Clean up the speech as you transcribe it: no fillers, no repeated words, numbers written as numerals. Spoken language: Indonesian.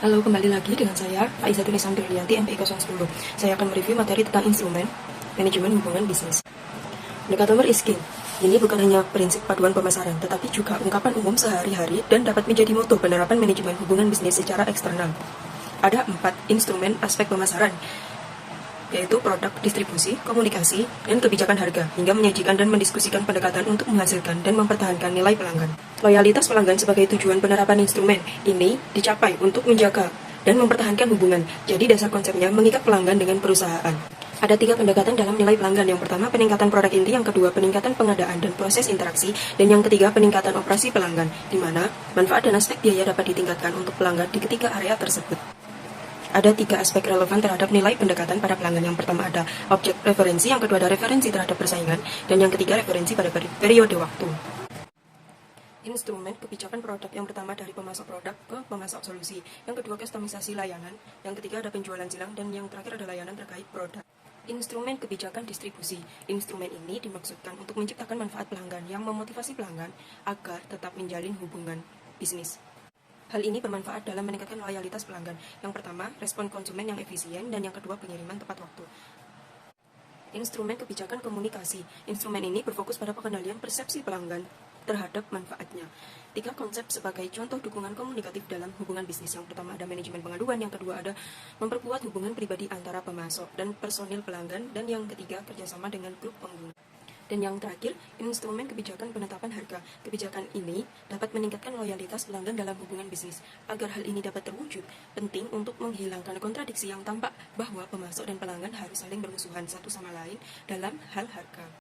Halo, kembali lagi dengan saya, Faizatun Isam Durlianti, MPI 010. Saya akan mereview materi tentang instrumen manajemen hubungan bisnis. The customer is king. Ini bukan hanya prinsip paduan pemasaran, tetapi juga ungkapan umum sehari-hari dan dapat menjadi moto penerapan manajemen hubungan bisnis secara eksternal. Ada 4 instrumen aspek pemasaran, yaitu produk, distribusi, komunikasi, dan kebijakan harga, hingga menyajikan dan mendiskusikan pendekatan untuk menghasilkan dan mempertahankan nilai pelanggan. Loyalitas pelanggan sebagai tujuan penerapan instrumen ini dicapai untuk menjaga dan mempertahankan hubungan. Jadi dasar konsepnya mengikat pelanggan dengan perusahaan. Ada 3 pendekatan dalam nilai pelanggan. Yang pertama, peningkatan produk inti. Yang kedua, peningkatan pengadaan dan proses interaksi. Dan yang ketiga, peningkatan operasi pelanggan, di mana manfaat dan aspek biaya dapat ditingkatkan untuk pelanggan di ketiga area tersebut. Ada 3 aspek relevan terhadap nilai pendekatan pada pelanggan. Yang pertama ada objek referensi, yang kedua ada referensi terhadap persaingan, dan yang ketiga referensi pada periode waktu. Instrumen kebijakan produk. Yang pertama dari pemasok produk ke pemasok solusi, yang kedua kustomisasi layanan, yang ketiga ada penjualan silang, dan yang terakhir ada layanan terkait produk. Instrumen kebijakan distribusi. Instrumen ini dimaksudkan untuk menciptakan manfaat pelanggan yang memotivasi pelanggan agar tetap menjalin hubungan bisnis. Hal ini bermanfaat dalam meningkatkan loyalitas pelanggan. Yang pertama, respon konsumen yang efisien, dan yang kedua, pengiriman tepat waktu. Instrumen kebijakan komunikasi. Instrumen ini berfokus pada pengendalian persepsi pelanggan terhadap manfaatnya. 3 konsep sebagai contoh dukungan komunikatif dalam hubungan bisnis. Yang pertama ada manajemen pengaduan, yang kedua ada memperkuat hubungan pribadi antara pemasok dan personil pelanggan, dan yang ketiga kerjasama dengan grup pengguna. Dan yang terakhir, instrumen kebijakan penetapan harga. Kebijakan ini dapat meningkatkan loyalitas pelanggan dalam hubungan bisnis. Agar hal ini dapat terwujud, penting untuk menghilangkan kontradiksi yang tampak bahwa pemasok dan pelanggan harus saling bermusuhan satu sama lain dalam hal harga.